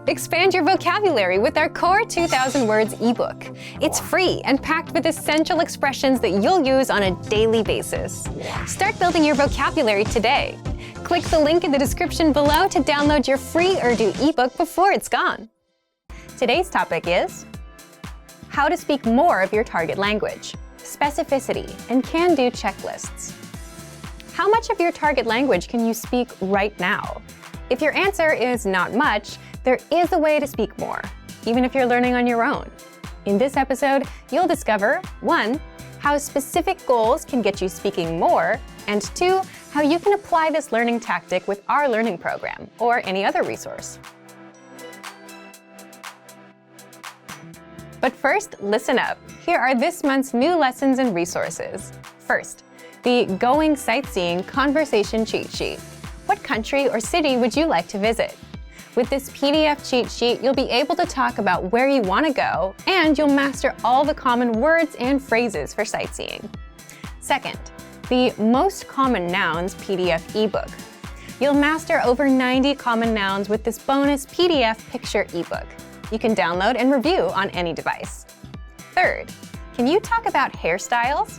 Expand your vocabulary with our Core 2000 Words ebook. It's free and packed with essential expressions that you'll use on a daily basis. Start building your vocabulary today. Click the link in the description below to download your free Urdu ebook before it's gone. Today's topic is how to speak more of your target language, specificity, and can-do checklists. How much of your target language can you speak right now? If your answer is not much, there is a way to speak more, even if you're learning on your own. In this episode, you'll discover 1. How specific goals can get you speaking more, and 2. How you can apply this learning tactic with our learning program or any other resource. But first, listen up. Here are this month's new lessons and resources. First, the Going Sightseeing Conversation Cheat Sheet. What country or city would you like to visit? With this PDF cheat sheet, you'll be able to talk about where you want to go, and you'll master all the common words and phrases for sightseeing. Second, the Most Common Nouns PDF ebook. You'll master over 90 common nouns with this bonus PDF picture ebook. You can download and review on any device. Third, can you talk about hairstyles?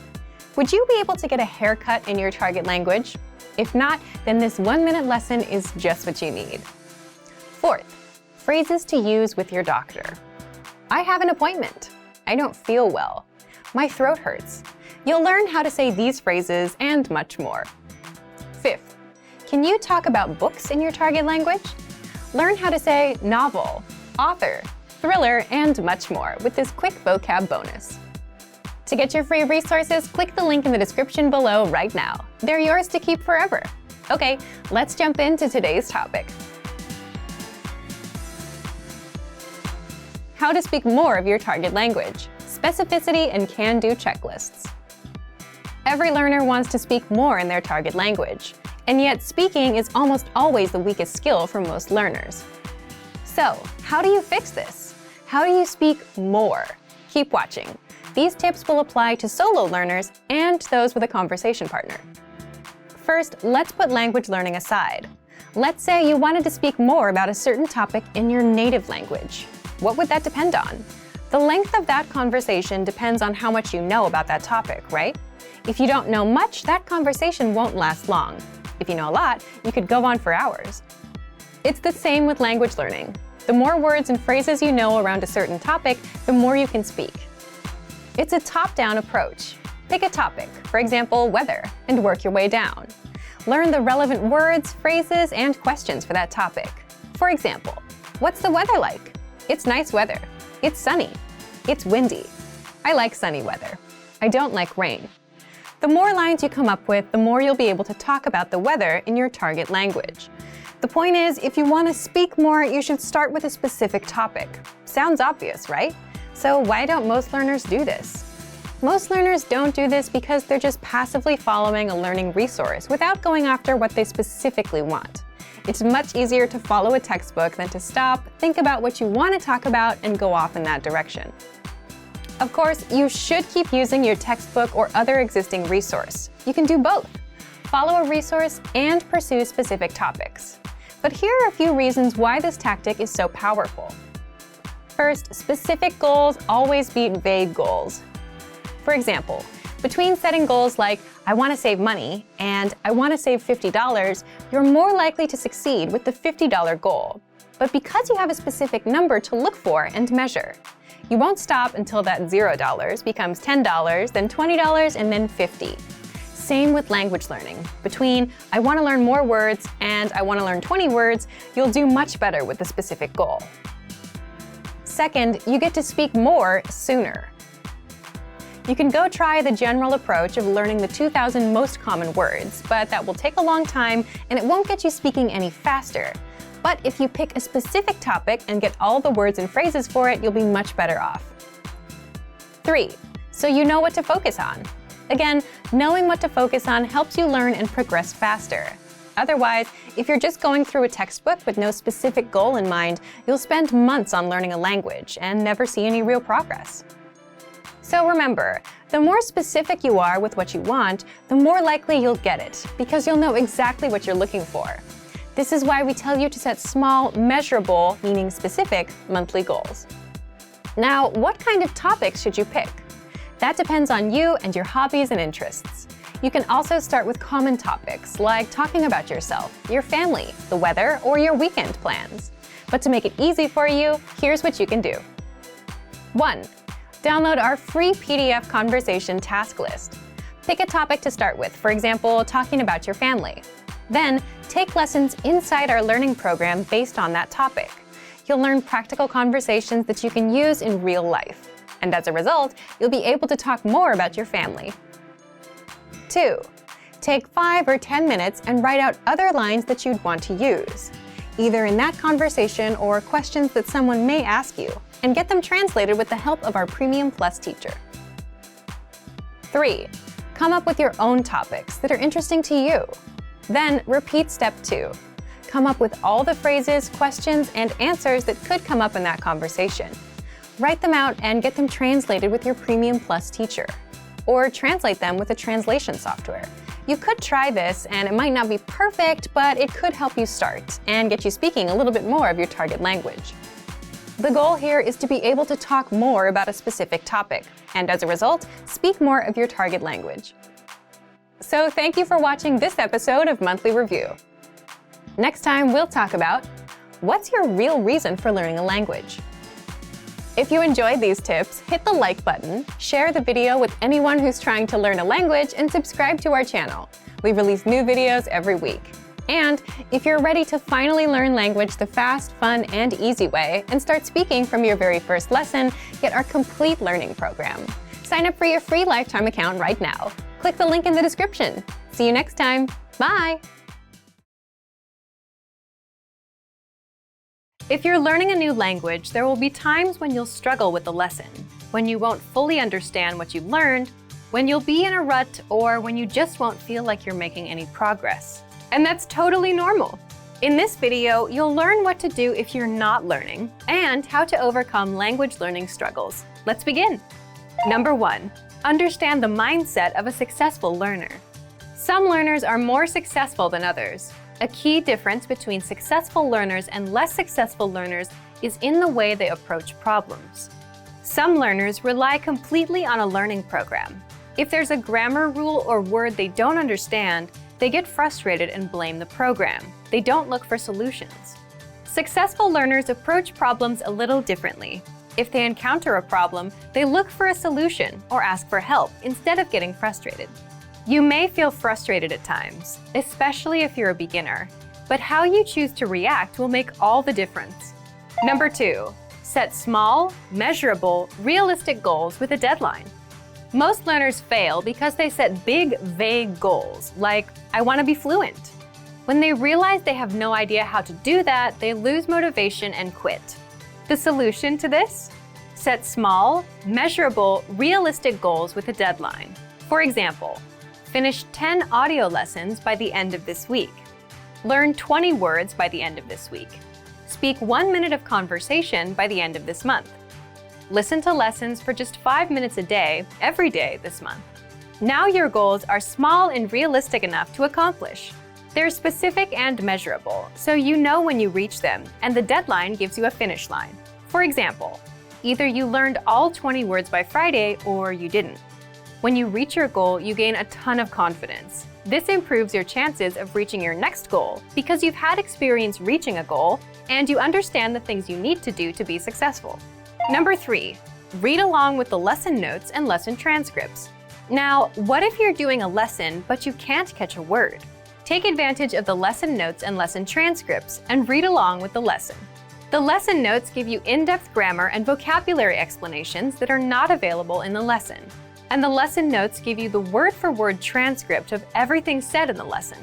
Would you be able to get a haircut in your target language? If not, then this 1-minute lesson is just what you need. Fourth, phrases to use with your doctor. I have an appointment. I don't feel well. My throat hurts. You'll learn how to say these phrases and much more. Fifth, can you talk about books in your target language? Learn how to say novel, author, thriller, and much more with this quick vocab bonus. To get your free resources, click the link in the description below right now. They're yours to keep forever. Okay, let's jump into today's topic. How to speak more of your target language, specificity and can-do checklists. Every learner wants to speak more in their target language, and yet speaking is almost always the weakest skill for most learners. So, how do you fix this? How do you speak more? Keep watching. These tips will apply to solo learners and those with a conversation partner. First, let's put language learning aside. Let's say you wanted to speak more about a certain topic in your native language. What would that depend on? The length of that conversation depends on how much you know about that topic, right? If you don't know much, that conversation won't last long. If you know a lot, you could go on for hours. It's the same with language learning. The more words and phrases you know around a certain topic, the more you can speak. It's a top-down approach. Pick a topic, for example, weather, and work your way down. Learn the relevant words, phrases, and questions for that topic. For example, what's the weather like? It's nice weather. It's sunny. It's windy. I like sunny weather. I don't like rain. The more lines you come up with, the more you'll be able to talk about the weather in your target language. The point is, if you want to speak more, you should start with a specific topic. Sounds obvious, right? So why don't most learners do this? Most learners don't do this because they're just passively following a learning resource without going after what they specifically want. It's much easier to follow a textbook than to stop, think about what you want to talk about, and go off in that direction. Of course, you should keep using your textbook or other existing resource. You can do both. Follow a resource and pursue specific topics. But here are a few reasons why this tactic is so powerful. First, specific goals always beat vague goals. For example, between setting goals like, I want to save money, and I want to save $50, you're more likely to succeed with the $50 goal. But because you have a specific number to look for and measure, you won't stop until that $0 becomes $10, then $20, and then $50. Same with language learning. Between, I want to learn more words, and I want to learn 20 words, you'll do much better with the specific goal. Second, you get to speak more sooner. You can go try the general approach of learning the 2,000 most common words, but that will take a long time and it won't get you speaking any faster. But if you pick a specific topic and get all the words and phrases for it, you'll be much better off. 3. So you know what to focus on. Again, knowing what to focus on helps you learn and progress faster. Otherwise, if you're just going through a textbook with no specific goal in mind, you'll spend months on learning a language and never see any real progress. So remember, the more specific you are with what you want, the more likely you'll get it, because you'll know exactly what you're looking for. This is why we tell you to set small, measurable, meaning specific, monthly goals. Now, what kind of topics should you pick? That depends on you and your hobbies and interests. You can also start with common topics, like talking about yourself, your family, the weather, or your weekend plans. But to make it easy for you, here's what you can do. 1. Download our free PDF conversation task list. Pick a topic to start with, for example, talking about your family. Then, take lessons inside our learning program based on that topic. You'll learn practical conversations that you can use in real life. And as a result, you'll be able to talk more about your family. 2. Take 5 or 10 minutes and write out other lines that you'd want to use, either in that conversation or questions that someone may ask you, and get them translated with the help of our Premium Plus teacher. 3. Come up with your own topics that are interesting to you. Then repeat step 2. Come up with all the phrases, questions, and answers that could come up in that conversation. Write them out and get them translated with your Premium Plus teacher, or translate them with a translation software. You could try this, and it might not be perfect, but it could help you start and get you speaking a little bit more of your target language. The goal here is to be able to talk more about a specific topic, and as a result, speak more of your target language. So thank you for watching this episode of Monthly Review. Next time, we'll talk about what's your real reason for learning a language? If you enjoyed these tips, hit the like button, share the video with anyone who's trying to learn a language, and subscribe to our channel. We release new videos every week. And if you're ready to finally learn language the fast, fun, and easy way and start speaking from your very first lesson, get our complete learning program. Sign up for your free lifetime account right now. Click the link in the description. See you next time. Bye! If you're learning a new language, there will be times when you'll struggle with the lesson, when you won't fully understand what you've learned, when you'll be in a rut, or when you just won't feel like you're making any progress. And that's totally normal. In this video, you'll learn what to do if you're not learning and how to overcome language learning struggles. Let's begin. Number 1, understand the mindset of a successful learner. Some learners are more successful than others. A key difference between successful learners and less successful learners is in the way they approach problems. Some learners rely completely on a learning program. If there's a grammar rule or word they don't understand, they get frustrated and blame the program. They don't look for solutions. Successful learners approach problems a little differently. If they encounter a problem, they look for a solution or ask for help instead of getting frustrated. You may feel frustrated at times, especially if you're a beginner, but how you choose to react will make all the difference. Number 2, set small, measurable, realistic goals with a deadline. Most learners fail because they set big, vague goals, like, I want to be fluent. When they realize they have no idea how to do that, they lose motivation and quit. The solution to this? Set small, measurable, realistic goals with a deadline. For example, finish 10 audio lessons by the end of this week. Learn 20 words by the end of this week. Speak 1 minute of conversation by the end of this month. Listen to lessons for just 5 minutes a day, every day this month. Now your goals are small and realistic enough to accomplish. They're specific and measurable, so you know when you reach them, and the deadline gives you a finish line. For example, either you learned all 20 words by Friday or you didn't. When you reach your goal, you gain a ton of confidence. This improves your chances of reaching your next goal because you've had experience reaching a goal and you understand the things you need to do to be successful. Number 3, read along with the lesson notes and lesson transcripts. Now, what if you're doing a lesson but you can't catch a word? Take advantage of the lesson notes and lesson transcripts and read along with the lesson. The lesson notes give you in-depth grammar and vocabulary explanations that are not available in the lesson. And the lesson notes give you the word-for-word transcript of everything said in the lesson.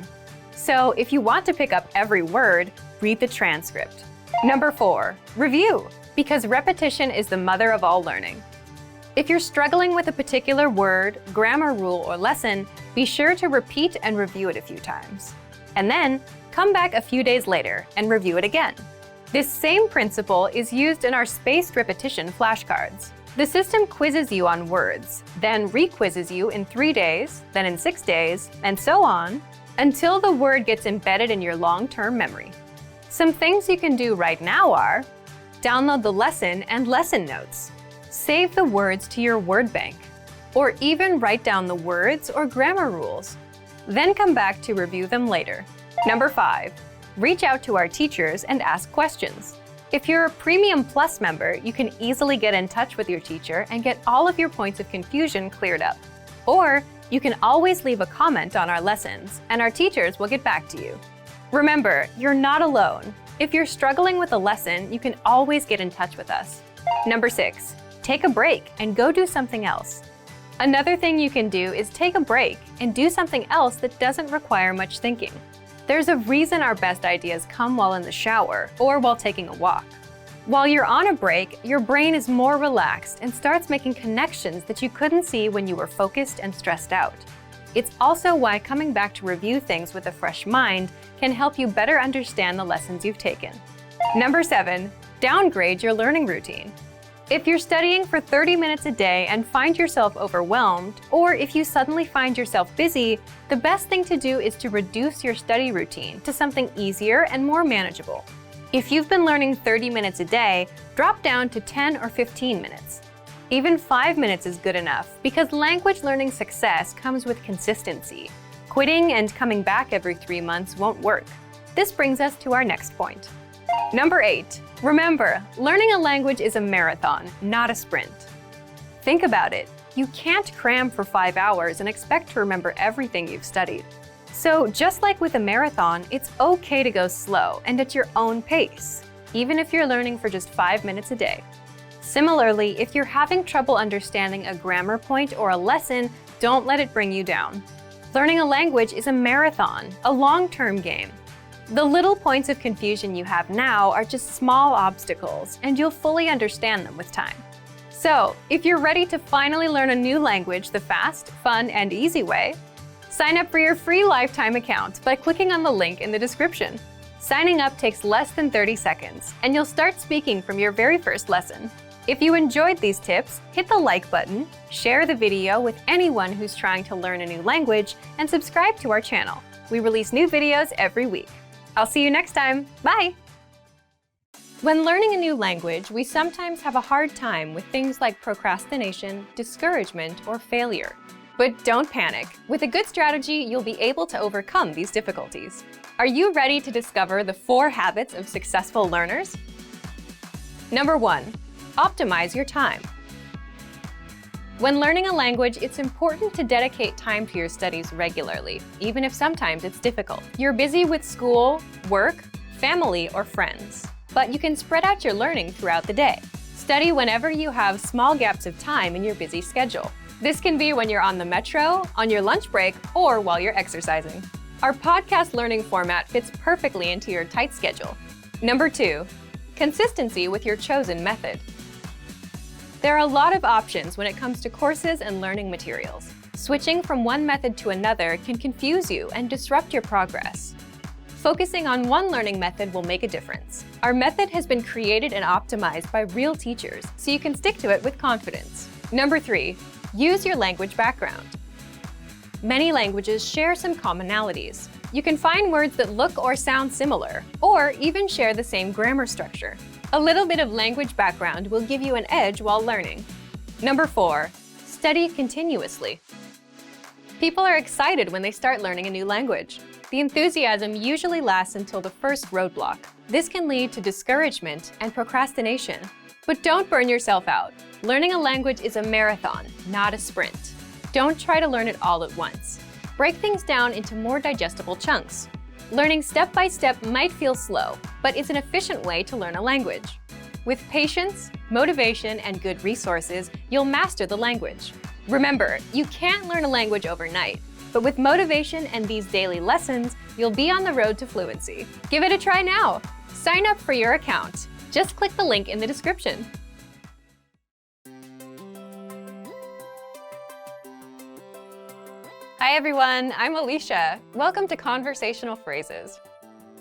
So if you want to pick up every word, read the transcript. Number 4, review, because repetition is the mother of all learning. If you're struggling with a particular word, grammar rule, or lesson, be sure to repeat and review it a few times. And then, come back a few days later and review it again. This same principle is used in our spaced repetition flashcards. The system quizzes you on words, then re-quizzes you in 3 days, then in 6 days, and so on. until the word gets embedded in your long-term memory. Some things you can do right now are download the lesson and lesson notes, save the words to your word bank, or even write down the words or grammar rules. Then come back to review them later. Number 5, reach out to our teachers and ask questions. If you're a Premium Plus member, you can easily get in touch with your teacher and get all of your points of confusion cleared up. Or you can always leave a comment on our lessons, and our teachers will get back to you. Remember, you're not alone. If you're struggling with a lesson, you can always get in touch with us. Number 6, take a break and go do something else. Another thing you can do is take a break and do something else that doesn't require much thinking. There's a reason our best ideas come while in the shower or while taking a walk. While you're on a break, your brain is more relaxed and starts making connections that you couldn't see when you were focused and stressed out. It's also why coming back to review things with a fresh mind can help you better understand the lessons you've taken. Number 7, downgrade your learning routine. If you're studying for 30 minutes a day and find yourself overwhelmed, or if you suddenly find yourself busy, the best thing to do is to reduce your study routine to something easier and more manageable. If you've been learning 30 minutes a day, drop down to 10 or 15 minutes. Even 5 minutes is good enough because language learning success comes with consistency. Quitting and coming back every 3 months won't work. This brings us to our next point. Number 8, remember, learning a language is a marathon, not a sprint. Think about it. You can't cram for 5 hours and expect to remember everything you've studied. So just like with a marathon, it's okay to go slow and at your own pace, even if you're learning for just 5 minutes a day. Similarly, if you're having trouble understanding a grammar point or a lesson, don't let it bring you down. Learning a language is a marathon, a long-term game. The little points of confusion you have now are just small obstacles, and you'll fully understand them with time. So, if you're ready to finally learn a new language the fast, fun, and easy way, sign up for your free lifetime account by clicking on the link in the description. Signing up takes less than 30 seconds, and you'll start speaking from your very first lesson. If you enjoyed these tips, hit the like button, share the video with anyone who's trying to learn a new language, and subscribe to our channel. We release new videos every week. I'll see you next time. Bye! When learning a new language, we sometimes have a hard time with things like procrastination, discouragement, or failure. But don't panic. With a good strategy, you'll be able to overcome these difficulties. Are you ready to discover the 4 habits of successful learners? Number 1, optimize your time. When learning a language, it's important to dedicate time to your studies regularly, even if sometimes it's difficult. You're busy with school, work, family, or friends, but you can spread out your learning throughout the day. Study whenever you have small gaps of time in your busy schedule. This can be when you're on the metro, on your lunch break, or while you're exercising. Our podcast learning format fits perfectly into your tight schedule. Number 2, consistency with your chosen method. There are a lot of options when it comes to courses and learning materials. Switching from one method to another can confuse you and disrupt your progress. Focusing on one learning method will make a difference. Our method has been created and optimized by real teachers, so you can stick to it with confidence. Number 3, use your language background. Many languages share some commonalities. You can find words that look or sound similar, or even share the same grammar structure. A little bit of language background will give you an edge while learning. Number 4, study continuously. People are excited when they start learning a new language. The enthusiasm usually lasts until the first roadblock. This can lead to discouragement and procrastination. But don't burn yourself out. Learning a language is a marathon, not a sprint. Don't try to learn it all at once. Break things down into more digestible chunks. Learning step by step might feel slow, but it's an efficient way to learn a language. With patience, motivation, and good resources, you'll master the language. Remember, you can't learn a language overnight, but with motivation and these daily lessons, you'll be on the road to fluency. Give it a try now. Sign up for your account. Just click the link in the description. Hi everyone, I'm Alicia. Welcome to Conversational Phrases.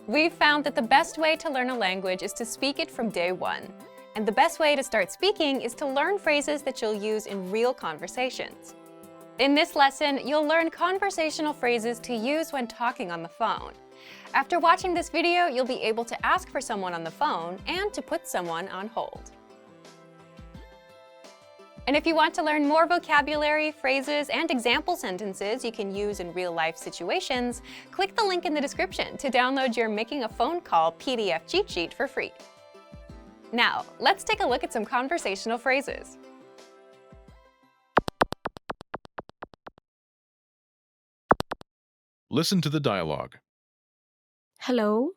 We've found that the best way to learn a language is to speak it from day one. And the best way to start speaking is to learn phrases that you'll use in real conversations. In this lesson, you'll learn conversational phrases to use when talking on the phone. After watching this video, you'll be able to ask for someone on the phone and to put someone on hold. And if you want to learn more vocabulary, phrases, and example sentences you can use in real-life situations, click the link in the description to download your Making a Phone Call PDF cheat sheet for free. Now, let's take a look at some conversational phrases. Listen to the dialogue. Hello,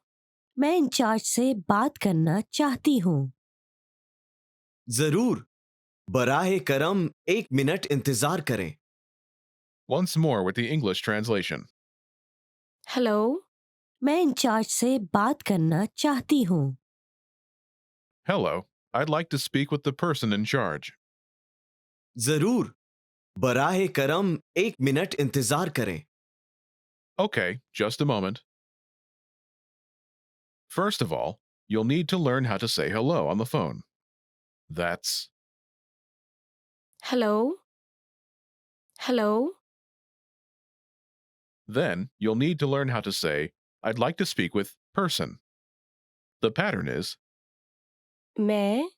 मैं in charge से बात करना चाहती हूँ। जरूर, बराहे करम 1 minute इंतजार करें। Once more with the English translation. Hello, मैं इंचार्ज से बात करना चाहती हूँ। Hello, I'd like to speak with the person in charge. जरूर, बराहे करम 1 मिनट इंतजार करें। Okay, just a moment. First of all, you'll need to learn how to say hello on the phone. That's hello, hello, then you'll need to learn how to say, I'd like to speak with person. The pattern is मैं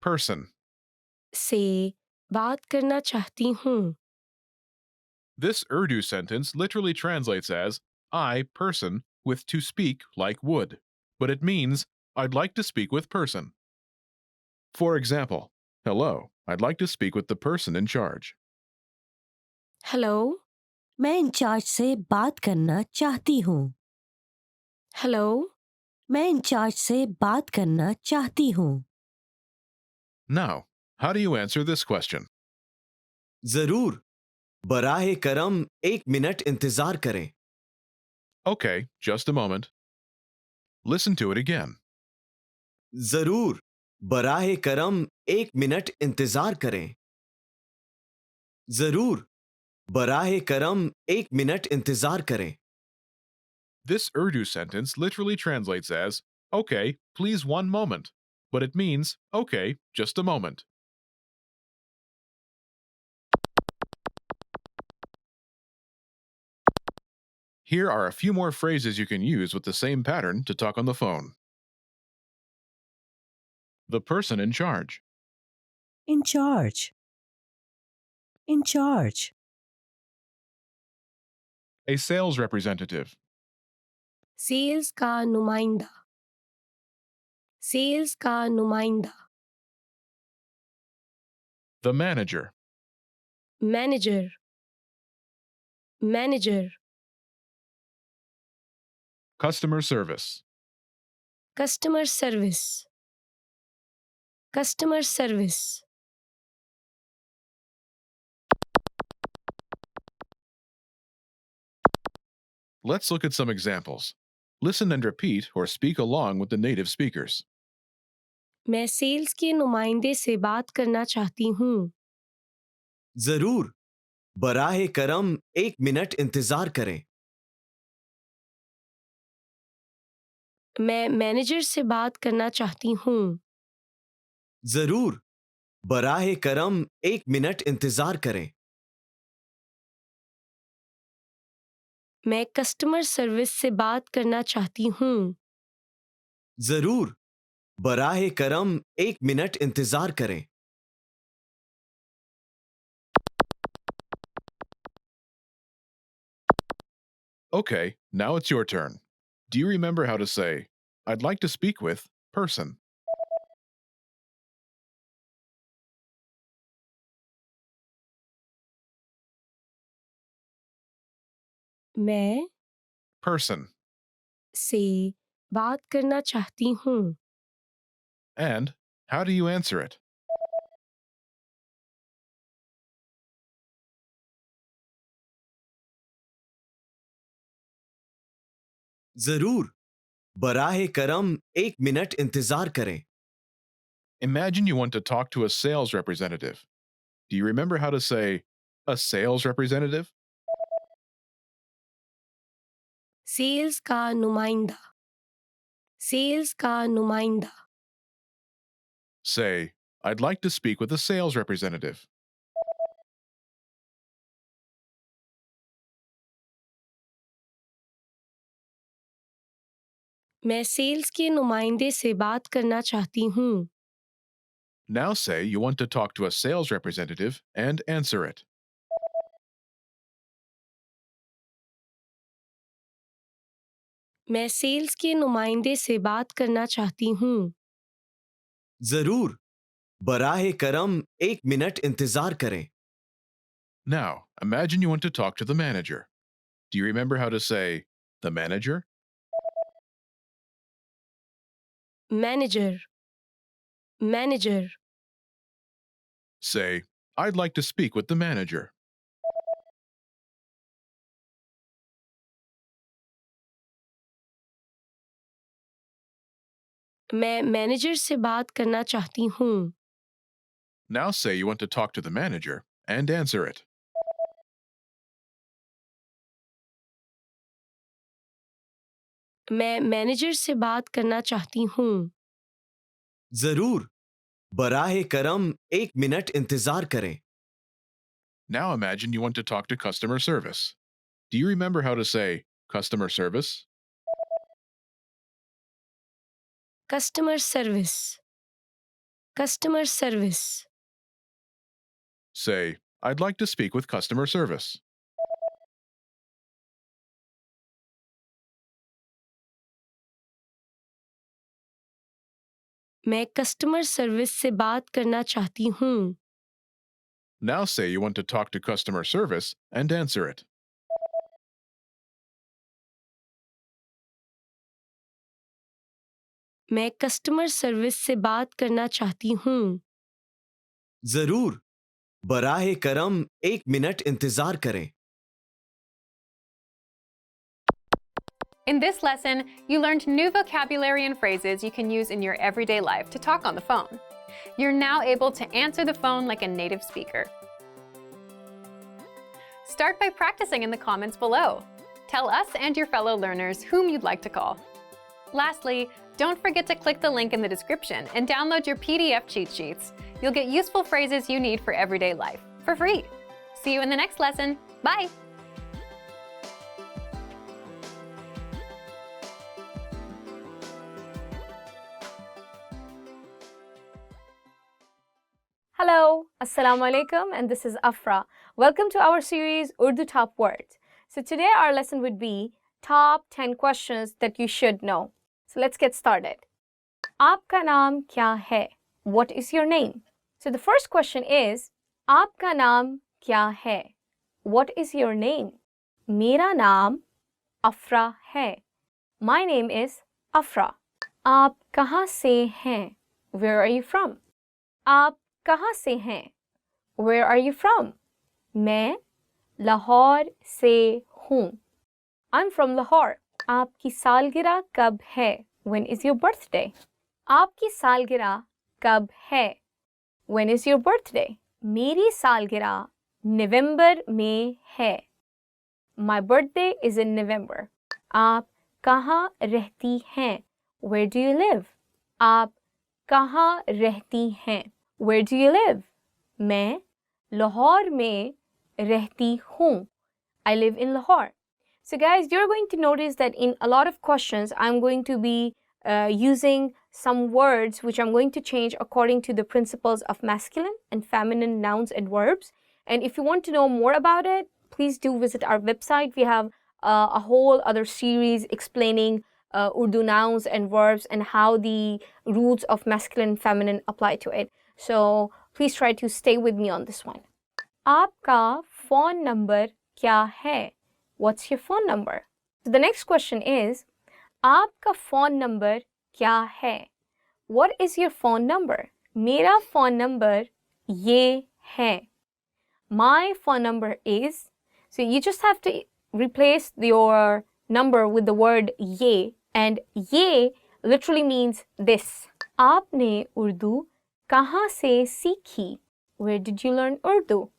person. से बात करना चाहती हूँ। This Urdu sentence literally translates as I, person, with to speak like would, but it means I'd like to speak with person. For example, hello, I'd like to speak with the person in charge. Hello, मैं in charge से बात करना चाहती हूँ। Hello, मैं in charge से बात करना चाहती हूँ। Now, how do you answer this question? जरूर, बराहे करम 1 मिनट इंतजार करें। Okay, just a moment. Listen to it again. जरूर, बराहे करम 1 मिनट इंतजार करें। जरूर, बराहे करम 1 मिनट इंतजार करें। This Urdu sentence literally translates as, okay, please 1 moment, but it means, okay, just a moment. Here are a few more phrases you can use with the same pattern to talk on the phone. The person in charge. In charge. In charge. A sales representative. Sales का नुमाइंदा। Sales का नुमाइंदा। The manager. Manager. Manager. Customer service. Customer service. Customer service. Let's look at some examples. Listen and repeat or speak along with the native speakers. मैं sales के नुमाइंदे से बात करना चाहती हूँ। जरूर, बराहे करम 1 मिनट इंतजार करें। मैं मैनेजर से बात करना चाहती हूँ। जरूर, बराहे करम 1 मिनट इंतजार करें। मैं कस्टमर सर्विस से बात करना चाहती हूँ। जरूर, बराहे करम 1 मिनट इंतजार करें। Okay, now it's your turn. Do you remember how to say, I'd like to speak with person? मैं Person. से बात करना चाहती हूँ। And how do you answer it? जरूर, बराहे करम 1 मिनट इंतजार करें। Imagine you want to talk to a sales representative. Do you remember how to say, a sales representative? Sales का नुमाइंदा। सेल्स का नुमाइंदा। Say, I'd like to speak with a sales representative. मैं sales के नुमाइंदे से बात करना चाहती हूँ। Now say you want to talk to a sales representative and answer it. मैं सेल्स के नुमाइंदे से बात करना चाहती हूँ। जरूर, बराहे करम 1 मिनट इंतजार करें। Now, imagine you want to talk to the manager. Do you remember how to say the manager? Manager, manager, Say, I'd like to speak with the manager. मैं मैनेजर से बात करना चाहती हूँ। Now say you want to talk to the manager and answer it. मैं manager से बात करना चाहती हूँ। जरूर, बराहे करम 1 मिनट इंतजार करें। Now imagine you want to talk to customer service. Do you remember how to say customer service? Customer service, customer service, Say, I'd like to speak with customer service. मैं कस्टमर सर्विस से बात करना चाहती हूँ। Now say you want to talk to customer service and answer it. मैं customer service से बात करना चाहती हूँ। जरूर, बराहे करम 1 मिनट इंतजार करें। In this lesson, you learned new vocabulary and phrases you can use in your everyday life to talk on the phone. You're now able to answer the phone like a native speaker. Start by practicing in the comments below. Tell us and your fellow learners whom you'd like to call. Lastly, don't forget to click the link in the description and download your PDF cheat sheets. You'll get useful phrases you need for everyday life for free. See you in the next lesson. Bye! Hello, Assalamu alaikum, and this is Afra. Welcome to our series Urdu Top Words. So today our lesson would be top 10 questions that you should know. So let's get started. Aapka naam kya hai? What is your name? So the first question is, Aapka naam kya hai? What is your name? Mera naam Afra hai. My name is Afra. Aap kahan se hain? Where are you from? Aap कहाँ से हैं? Where are you from? मैं लाहौर से हूँ. I'm from Lahore. आपकी सालगिरह कब है? When is your birthday? आपकी सालगिरह कब है? When is your birthday? मेरी सालगिरह नवंबर में है. My birthday is in November. आप कहाँ रहती हैं? Where do you live? आप कहाँ रहती हैं? Where do you live? मैं लाहौर में रहती हूँ. I live in Lahore. So guys, you're going to notice that in a lot of questions, I'm going to be using some words which I'm going to change according to the principles of masculine and feminine nouns and verbs. And if you want to know more about it, please do visit our website. We have a whole other series explaining Urdu nouns and verbs and how the rules of masculine and feminine apply to it. So please try to stay with me on this one. आपका phone number क्या है? What's your phone number? So the next question is, आपका phone number क्या है? What is your phone number? मेरा phone number ये है. My phone number is, so you just have to replace your number with the word ये, and ये literally means this. आपने उर्दू कहाँ से सीखी? Where did you learn Urdu?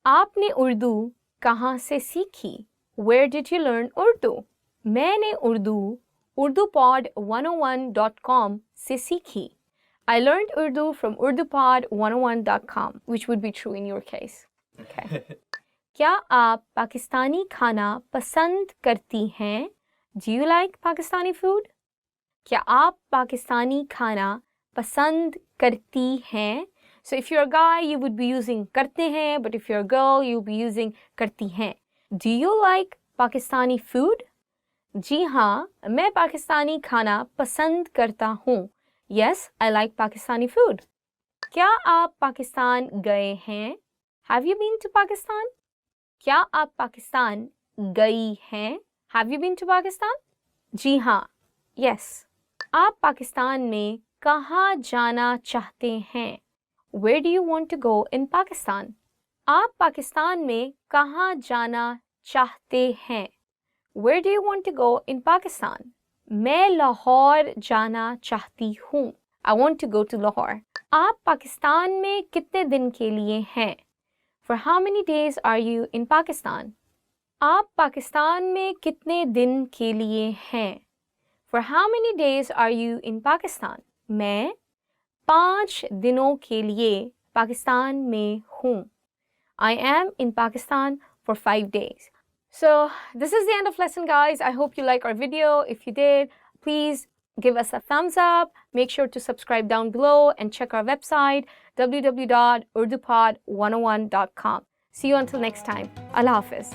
आपने उर्दू कहाँ से सीखी? Where did you learn Urdu? मैंने उर्दू urdupod101.com से सीखी. I learned Urdu from urdupod101.com, which would be true in your case. Okay. क्या आप पाकिस्तानी खाना पसंद करती हैं? Do you like Pakistani food? क्या आप पाकिस्तानी खाना पसंद करती हैं? So if you're a guy, you would be using करते हैं, but if you're a girl, you'll be using करती हैं. Do you like Pakistani food? जी हाँ, मैं पाकिस्तानी खाना पसंद करता हूँ. Yes, I like Pakistani food. क्या आप पाकिस्तान गए हैं? Have you been to Pakistan? क्या आप पाकिस्तान गई हैं? Have you been to Pakistan? जी हाँ, yes. आप पाकिस्तान में कहाँ जाना चाहते हैं? Where do you want to go in Pakistan? आप पाकिस्तान में कहाँ जाना चाहते हैं? Where do you want to go in Pakistan? मैं लाहौर जाना चाहती हूँ. I want to go to Lahore. आप पाकिस्तान में कितने दिन के लिए हैं? For how many days are you in Pakistan? आप पाकिस्तान में कितने दिन के लिए हैं? For how many days are you in Pakistan? मैं 5 दिनों के लिए पाकिस्तान में हूँ. I am in Pakistan for 5 days. So this is the end of lesson, guys. I hope you like our video. If you did, please give us a thumbs up. Make sure to subscribe down below and check our website www.urdupod101.com. See you until next time. Allah Hafiz.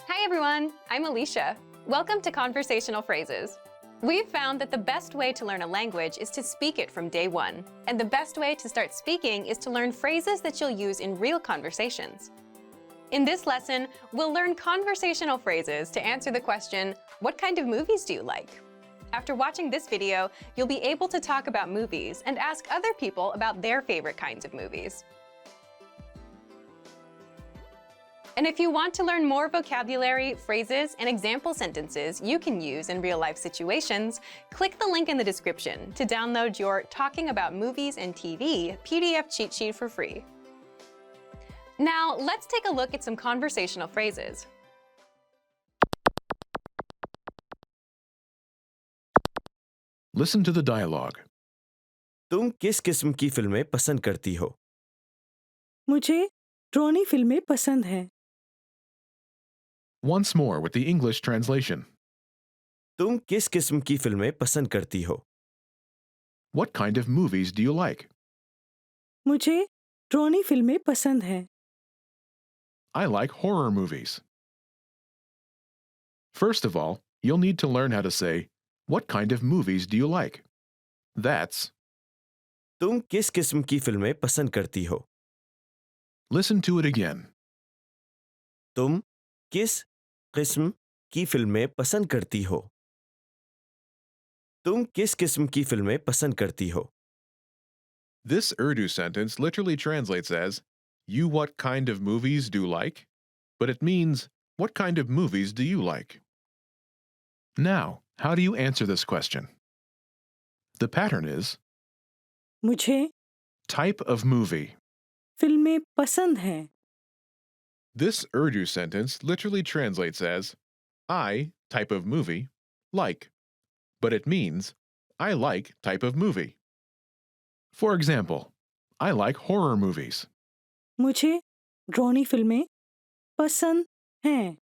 Hi everyone, I'm Alicia. Welcome to Conversational Phrases. We've found that the best way to learn a language is to speak it from day one. And the best way to start speaking is to learn phrases that you'll use in real conversations. In this lesson, we'll learn conversational phrases to answer the question, what kind of movies do you like? After watching this video, you'll be able to talk about movies and ask other people about their favorite kinds of movies. And if you want to learn more vocabulary, phrases, and example sentences you can use in real-life situations, click the link in the description to download your Talking About Movies and TV PDF cheat sheet for free. Now, let's take a look at some conversational phrases. Listen to the dialogue. तुम किस किस्म की फिल्में पसंद करती हो? मुझे ड्रोनी फिल्में पसंद हैं. Once more with the English translation. तुम किस किस्म की फिल्में पसंद करती हो? What kind of movies do you like? मुझे ड्रोनी फिल्में पसंद हैं. I like horror movies. First of all, you'll need to learn how to say, what kind of movies do you like? That's, तुम किस किस्म की फिल्में पसंद करती हो? listen to it again. तुम किस किस्म की फिल्में पसंद करती हो? तुम किस किस्म की फिल्में पसंद करती हो? This Urdu sentence literally translates as, you what kind of movies do like? But it means, what kind of movies do you like? Now, how do you answer this question? The pattern is, मुझे type of movie. फिल्में पसंद हैं. This Urdu sentence literally translates as, I, type of movie, like. But it means, I like type of movie. For example, I like horror movies. मुझे ड्रोनी फिल्में पसंद हैं.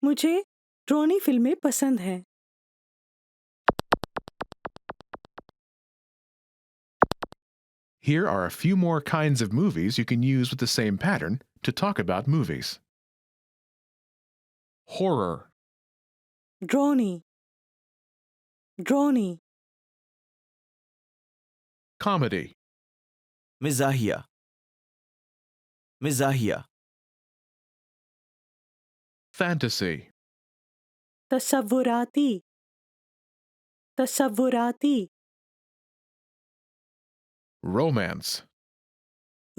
मुझे ड्रोनी फिल्में पसंद हैं. Here are a few more kinds of movies you can use with the same pattern to talk about movies. Horror, ड्रोनी. ड्रोनी. comedy, मिजाहिया. मिजाहिया. fantasy, तसव्वुराती. तसव्वुराती. romance,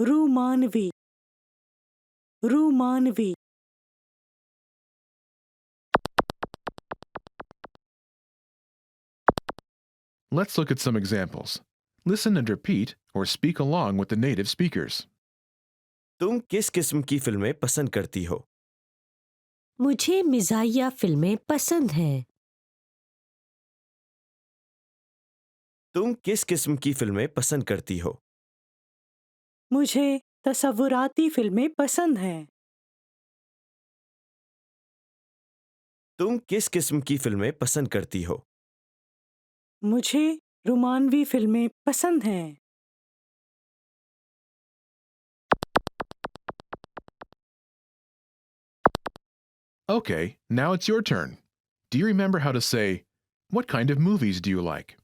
रूमानवी. रूमानवी. Let's look at some examples. Listen and repeat or speak along with the native speakers. तुम किस किस्म की फिल्में पसंद करती हो? मुझे मिजाहिया फिल्में पसंद हैं. तुम किस किस्म की फिल्में पसंद करती हो? मुझे तसव्वुराती फिल्में पसंद हैं। तुम किस किस्म की फिल्में पसंद करती हो? मुझे रोमानवी फिल्में पसंद हैं। Okay, now it's your turn. Do you remember how to say, what kind of movies do you like?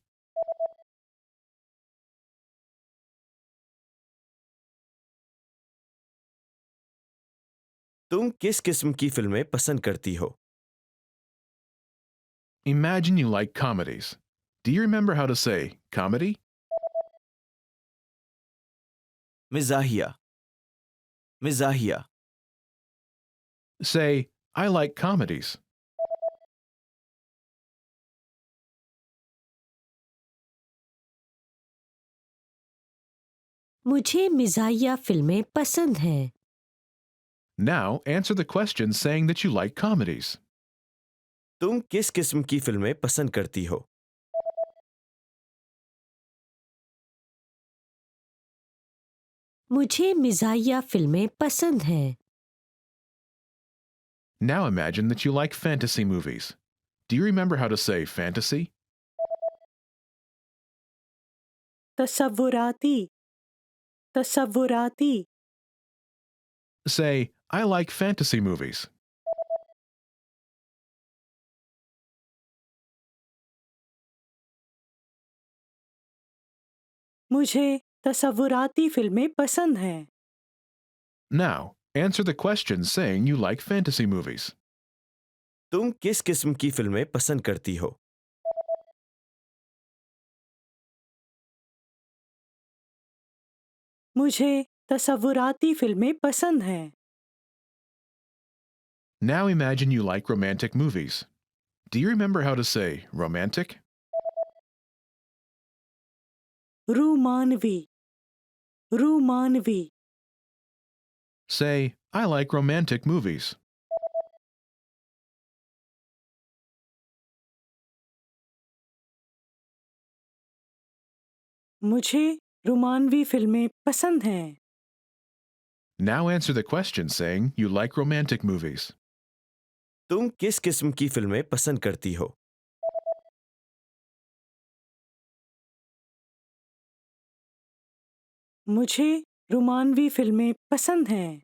तुम किस किस्म की फिल्में पसंद करती हो? Imagine you like comedies. Do you remember how to say comedy? मिज़ाहिया, मिज़ाहिया, Say, I like comedies. मुझे मिज़ाहिया फिल्में पसंद हैं। Now answer the question saying that you like comedies. तुम किस किस्म की फिल्में पसंद करती हो? मुझे मिज़ाहिया फिल्में पसंद हैं। Now imagine that you like fantasy movies. Do you remember how to say fantasy? तसव्वुराती, तसव्वुराती, Say, I like fantasy movies. मुझे तसव्वुराती फिल्में पसंद हैं। Now, answer the question saying you like fantasy movies. तुम किस किस्म की फिल्में पसंद करती हो? मुझे तसव्वुराती फिल्में पसंद हैं। Now imagine you like romantic movies. Do you remember how to say romantic? रूमानवी, रूमानवी, Say, I like romantic movies. मुझे रोमानवी फिल्में पसंद हैं। Now answer the question saying you like romantic movies. तुम किस किस्म की फिल्में पसंद करती हो? मुझे रोमानवी फिल्में पसंद हैं।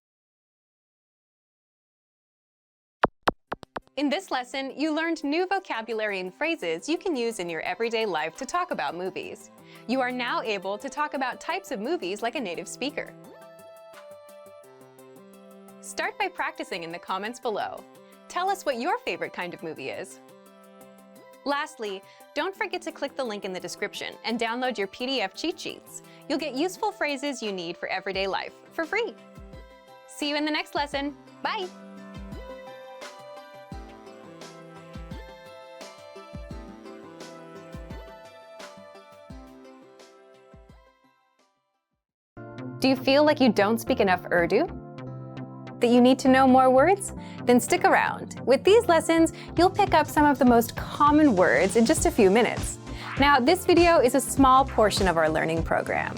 In this lesson, you learned new vocabulary and phrases you can use in your everyday life to talk about movies. You are now able to talk about types of movies like a native speaker. Start by practicing in the comments below. Tell us what your favorite kind of movie is. Lastly, don't forget to click the link in the description and download your PDF cheat sheets. You'll get useful phrases you need for everyday life for free. See you in the next lesson. Bye! Do you feel like you don't speak enough Urdu? That you need to know more words? Then stick around. With these lessons, you'll pick up some of the most common words in just a few minutes. Now, this video is a small portion of our learning program.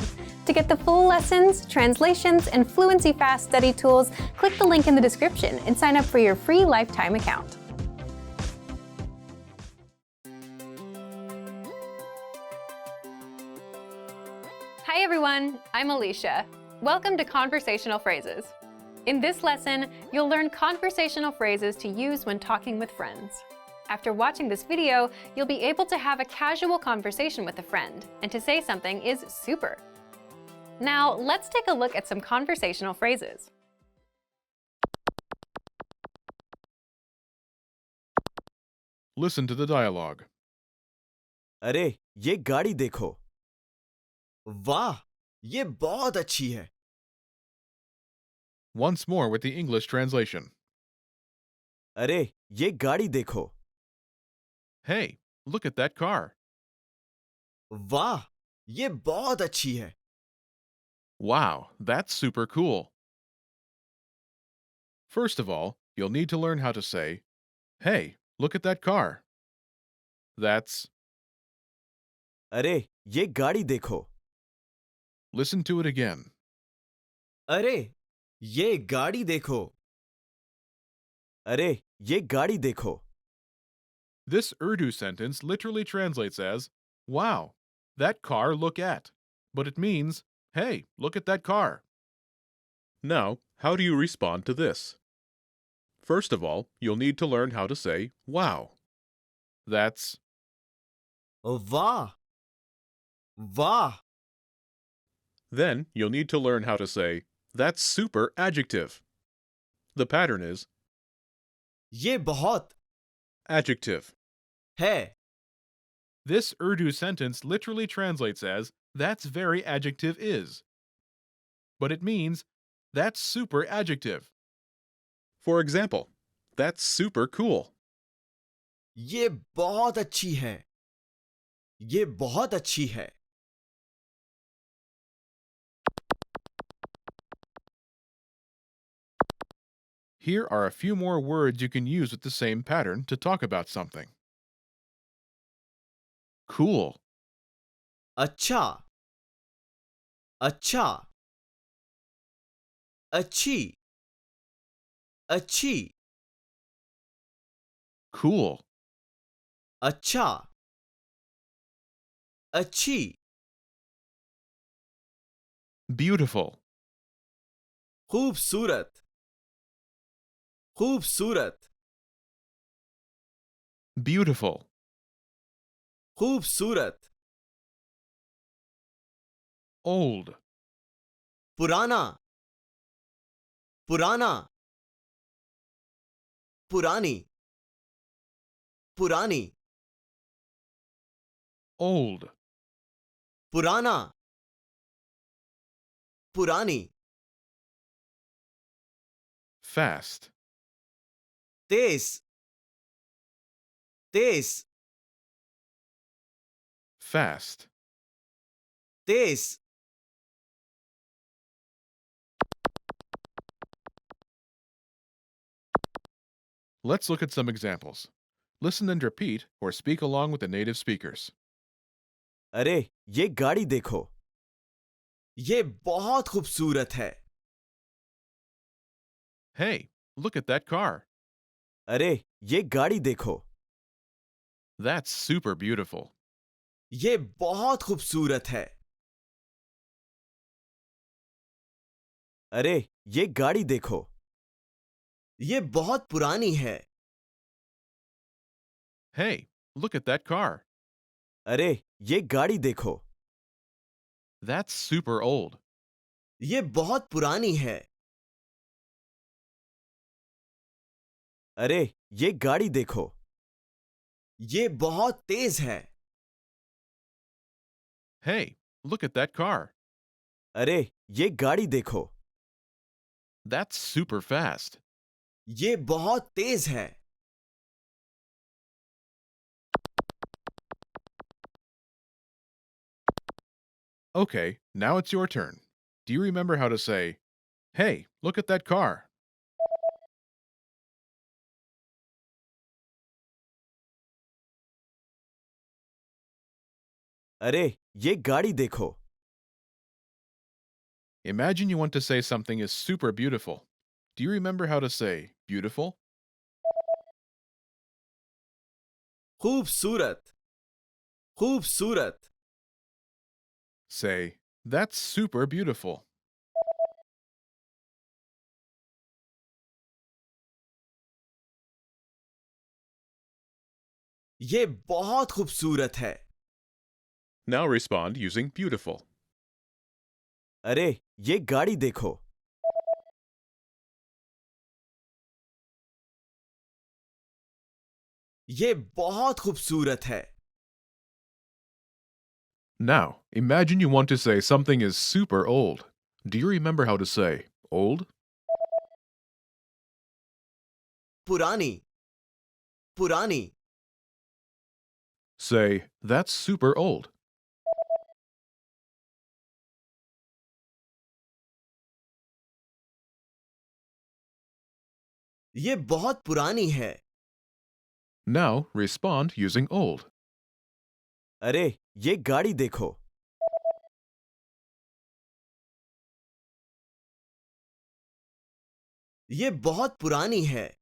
To get the full lessons, translations, and Fluency Fast study tools, click the link in the description and sign up for your free lifetime account. Hi everyone, I'm Alicia. Welcome to Conversational Phrases. In this lesson, you'll learn conversational phrases to use when talking with friends. After watching this video, you'll be able to have a casual conversation with a friend, and to say something is super. Now, let's take a look at some conversational phrases. Listen to the dialogue. अरे, ये गाड़ी देखो। वाह, ये बहुत अच्छी है। Once more with the English translation. अरे, ये गाड़ी देखो। Hey, look at that car. वाह, ये बहुत अच्छी है। Wow, that's super cool. First of all, you'll need to learn how to say, hey, look at that car. That's अरे ये गाड़ी देखो। Listen to it again. अरे ये गाड़ी देखो। अरे ये गाड़ी देखो। This Urdu sentence literally translates as, wow, that car look at. But it means, hey, look at that car. Now, how do you respond to this? First of all, you'll need to learn how to say wow. That's वाह वाह। Then you'll need to learn how to say that's super adjective. The pattern is ये बहुत adjective. है। This Urdu sentence literally translates as that's very adjective is. But it means that's super adjective. For example, that's super cool. ये बहुत अच्छी है। ये बहुत अच्छी है। Here are a few more words you can use with the same pattern to talk about something. Cool, अच्छा अच्छा। अच्छी अच्छी। cool, अच्छा अच्छी। beautiful, खूबसूरत खूबसूरत। beautiful, खूबसूरत। old, पुराना पुराना। पुरानी पुरानी। old, पुराना पुरानी। fast, Tej Tej fast. Tej. Let's look at some examples. Listen and repeat or speak along with the native speakers. अरे ये गाड़ी देखो। ये बहुत खूबसूरत है। Hey, look at that car. अरे ये गाड़ी देखो। That's super beautiful. ये बहुत खूबसूरत है। अरे ये गाड़ी देखो। ये बहुत पुरानी है। Hey, look at that car. अरे ये गाड़ी देखो। That's super old. ये बहुत पुरानी है। अरे ये गाड़ी देखो। ये बहुत तेज है। Hey, look at that car. अरे ये गाड़ी देखो। That's super fast. ये बहुत तेज है। Okay, now it's your turn. Do you remember how to say, hey, look at that car? अरे ये गाड़ी देखो। Imagine you want to say something is super beautiful. Do you remember how to say beautiful? खूबसूरत खूबसूरत। Say, that's super beautiful. ये बहुत खूबसूरत है। Now respond using beautiful. अरे ये गाड़ी देखो। ये बहुत खूबसूरत है। Now, imagine you want to say something is super old. Do you remember how to say old? पुरानी पुरानी। Say, that's super old. ये बहुत पुरानी है। Now respond using old. अरे ये गाड़ी देखो। ये बहुत पुरानी है।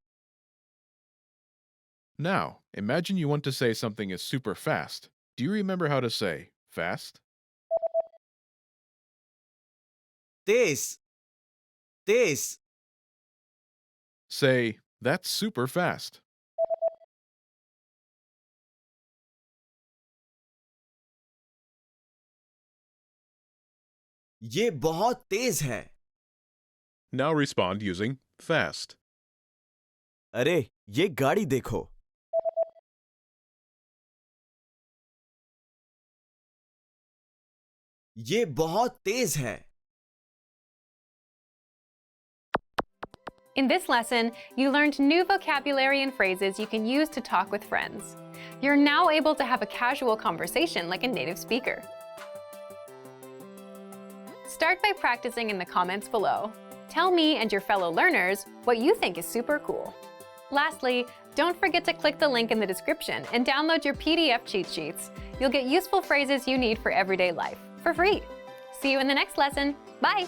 Now, imagine you want to say something is super fast. Do you remember how to say fast? Tej, Tej. Say, that's super fast. ये बहुत तेज है। Now respond using fast. अरे, ये गाड़ी देखो। ये बहुत तेज है। In this lesson, you learned new vocabulary and phrases you can use to talk with friends. You're now able to have a casual conversation like a native speaker. Start by practicing in the comments below. Tell me and your fellow learners what you think is super cool. Lastly, don't forget to click the link in the description and download your PDF cheat sheets. You'll get useful phrases you need for everyday life for free. See you in the next lesson. Bye!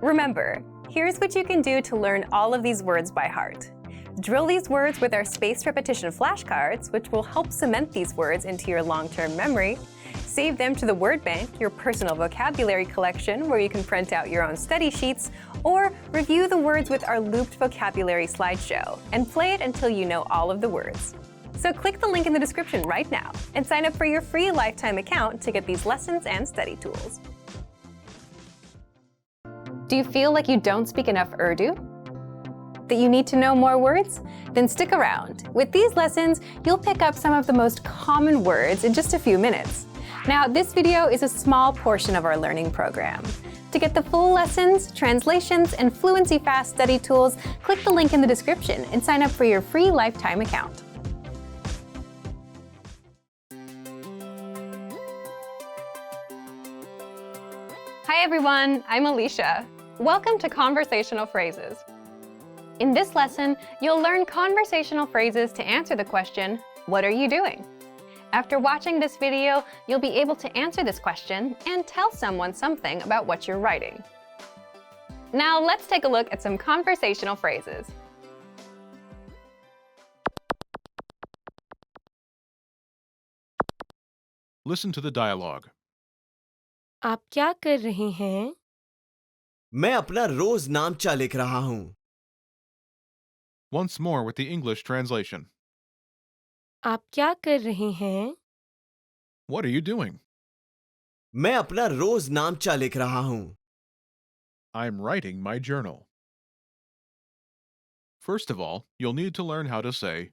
Remember, here's what you can do to learn all of these words by heart. Drill these words with our spaced repetition flashcards, which will help cement these words into your long-term memory. Save them to the word bank, your personal vocabulary collection, where you can print out your own study sheets, or review the words with our looped vocabulary slideshow and play it until you know all of the words. So click the link in the description right now and sign up for your free lifetime account to get these lessons and study tools. Do you feel like you don't speak enough Urdu? That you need to know more words? Then stick around. With these lessons, you'll pick up some of the most common words in just a few minutes. Now, this video is a small portion of our learning program. To get the full lessons, translations, and Fluency Fast study tools, click the link in the description and sign up for your free lifetime account. Hi everyone, I'm Alicia. Welcome to Conversational Phrases. In this lesson, you'll learn conversational phrases to answer the question, what are you doing? After watching this video, you'll be able to answer this question and tell someone something about what you're writing. Now let's take a look at some conversational phrases. Listen to the dialogue. आप क्या कर रहे हैं? मैं अपना रोज नामचा लिख रहा हूं। Once more with the English translation. आप क्या कर रहे हैं? What are you doing? मैं अपना रोज नामचा लिख रहा हूं। I'm writing my journal. First of all, you'll need to learn how to say,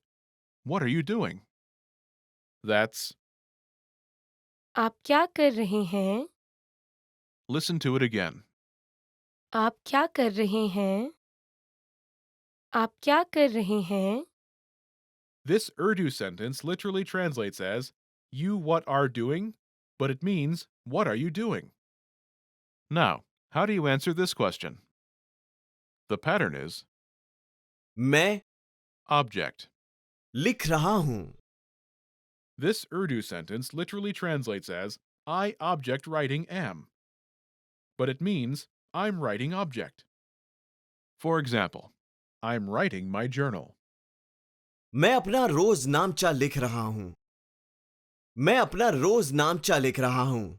what are you doing? That's, आप क्या कर रहे हैं? listen to it again. आप क्या कर रहे हैं? आप क्या कर रहे हैं? This Urdu sentence literally translates as, you what are doing, but it means, what are you doing? Now, how do you answer this question? The pattern is, मैं object. लिख रहा हूं। This Urdu sentence literally translates as, I object writing am. But it means, I'm writing object. For example, I'm writing my journal. मैं अपना रोज नामचा लिख रहा हूं। मैं अपना रोज नामचा लिख रहा हूं।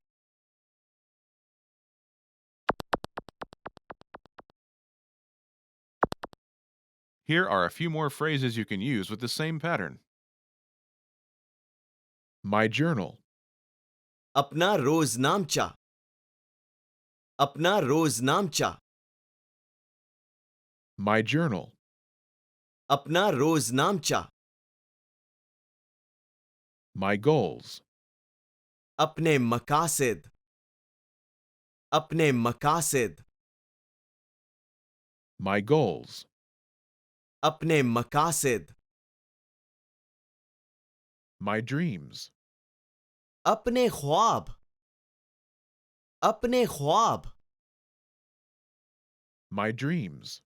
Here are a few more phrases you can use with the same pattern. My journal. अपना रोज नामचा। अपना रोज नामचा। My journal. अपना रोज नामचा। My goals. अपने मकासद। अपने मकासद। My goals. अपने मकासद। My dreams. अपने ख्वाब। अपने ख्वाब। My dreams.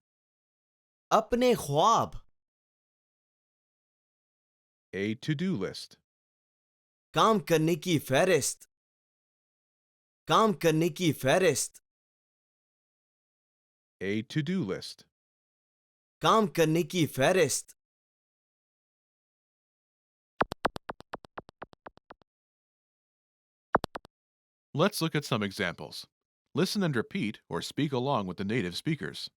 अपने ख्वाब। A to-do list. काम करने की फहरिस्त, काम करने की फहरिस्त, A to-do list. काम करने की फहरिस्त, Let's look at some examples. Listen and repeat or speak along with the native speakers.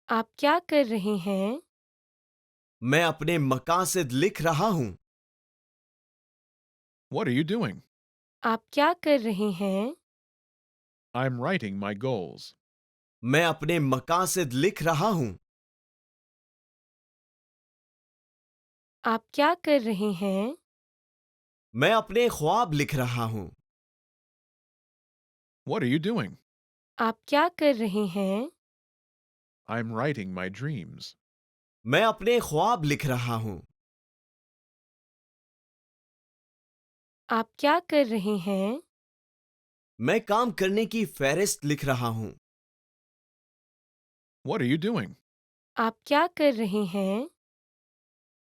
आप क्या कर रहे हैं? मैं अपने मकासद लिख रहा हूं। What are you doing? आप क्या कर रहे हैं? I'm writing my goals. मैं अपने मकासद लिख रहा हूं। आप क्या कर रहे हैं? मैं अपने ख्वाब लिख रहा हूं। What are you doing? आप क्या कर रहे हैं? I'm writing my dreams. मैं अपने ख्वाब लिख रहा हूं। आप क्या कर रहे हैं? मैं काम करने की फहरिस्त लिख रहा हूं। What are you doing? आप क्या कर रहे हैं?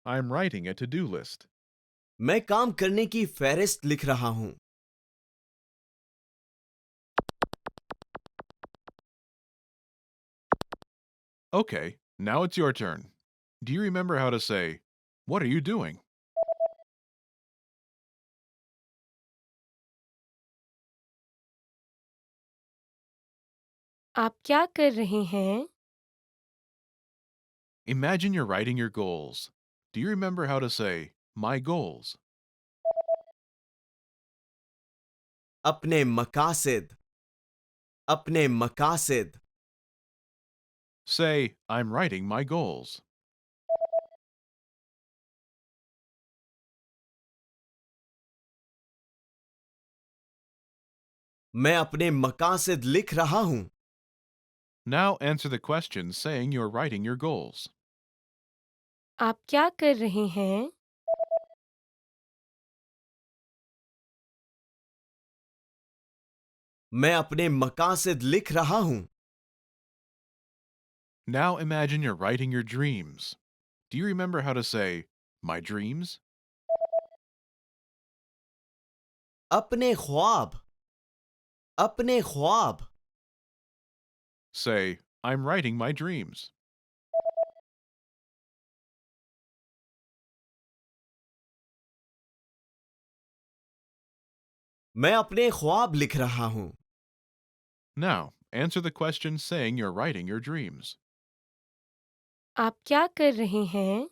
I'm writing a to-do list. मैं काम करने की फहरिस्त लिख रहा हूं। Okay, now it's your turn. Do you remember how to say, "What are you doing?" आप क्या कर रहे हैं? Imagine you're writing your goals. Do you remember how to say, "My goals"? अपने मकासद, अपने मकासद, Say, "I'm writing my goals." मैं अपने मकासद लिख रहा हूं। Now answer the question saying you're writing your goals. आप क्या कर रहे हैं? मैं अपने मकासद लिख रहा हूं। Now imagine you're writing your dreams. Do you remember how to say, "My dreams"? अपने ख्वाब, अपने ख्वाब, Say, "I'm writing my dreams." मैं अपने ख्वाब लिख रहा हूं। Now, answer the question saying you're writing your dreams. आप क्या कर रहे हैं?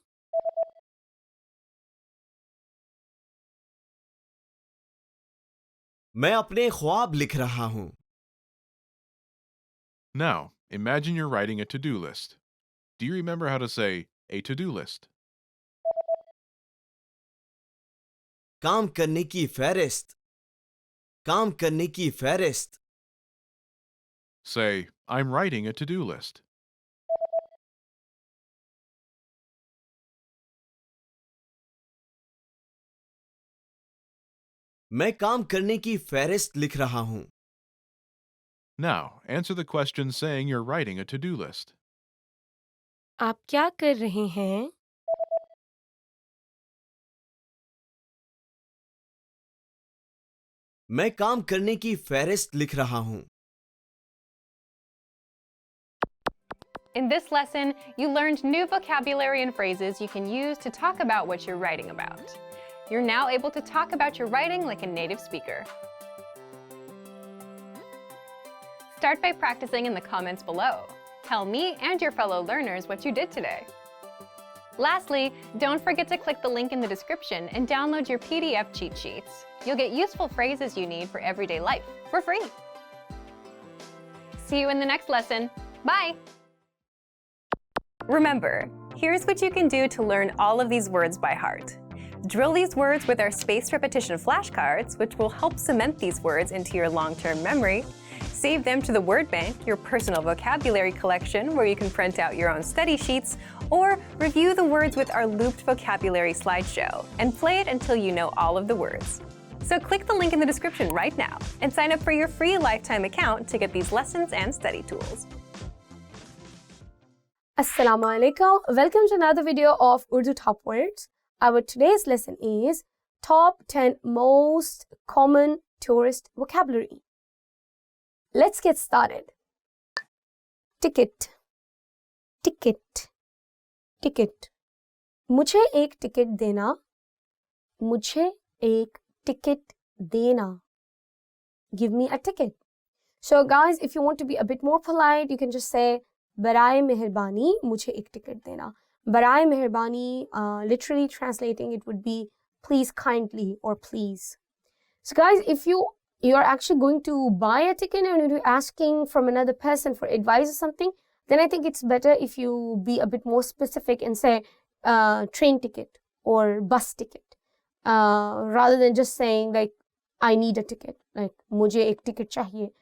मैं अपने ख्वाब लिख रहा हूं। Now, imagine you're writing a to-do list. Do you remember how to say, "A to-do list"? काम करने की फहरिस्त, काम करने की फहरिस्त, Say, "I'm writing a to-do list." मैं काम करने की फहरिस्त लिख रहा हूं। Now, answer the question saying you're writing a to-do list. आप क्या कर रहे हैं? मैं काम करने की फहरिस्त लिख रहा हूं। In this lesson, you learned new vocabulary and phrases you can use to talk about what you're writing about. You're now able to talk about your writing like a native speaker. Start by practicing in the comments below. Tell me and your fellow learners what you did today. Lastly, don't forget to click the link in the description and download your PDF cheat sheets. You'll get useful phrases you need for everyday life for free. See you in the next lesson. Bye! Remember, here's what you can do to learn all of these words by heart. Drill these words with our spaced repetition flashcards, which will help cement these words into your long-term memory. Save them to the word bank, your personal vocabulary collection, where you can print out your own study sheets, or review the words with our looped vocabulary slideshow, and play it until you know all of the words. So click the link in the description right now and sign up for your free lifetime account to get these lessons and study tools. Assalamu alaikum. Welcome to another video of Urdu Top Words. Our today's lesson is top 10 most common tourist vocabulary. Let's get started. Ticket, ticket, ticket. मुझे एक ticket देना, मुझे एक ticket देना. Give me a ticket. So guys, if you want to be a bit more polite, you can just say बराए मेहरबानी मुझे एक टिकट देना. बराए मेहरबानी, literally translating it would be please kindly or please. So guys, if you're actually going to buy a ticket and you're asking from another person for advice or something, then I think it's better if you be a bit more specific and say train ticket or bus ticket, rather than just saying like I need a ticket, like मुझे एक ticket चाहिए.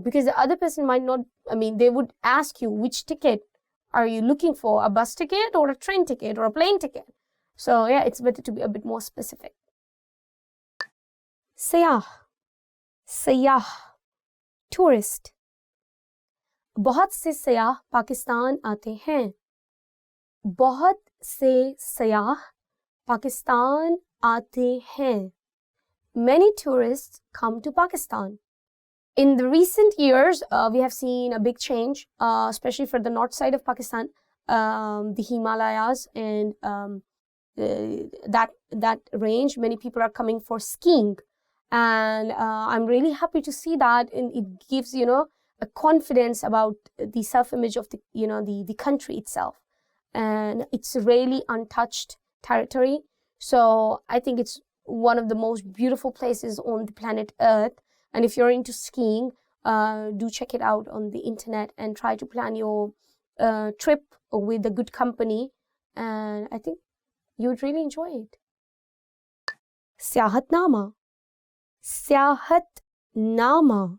Because the other person might not, they would ask you which ticket are you looking for, a bus ticket or a train ticket or a plane ticket. So yeah, it's better to be a bit more specific. Sayah, sayah, tourist. बहुत से सयाह पाकिस्तान आते हैं. बहुत से सयाह पाकिस्तान आते हैं. Many tourists come to Pakistan. In the recent years, we have seen a big change, especially for the north side of Pakistan, the Himalayas and that range. Many people are coming for skiing, and I'm really happy to see that, and it gives a confidence about the self-image of the country itself, and it's really untouched territory. So I think it's one of the most beautiful places on the planet Earth. And if you're into skiing, do check it out on the internet and try to plan your trip with a good company. And I think you would really enjoy it. Siyahatnama. Siyahatnama.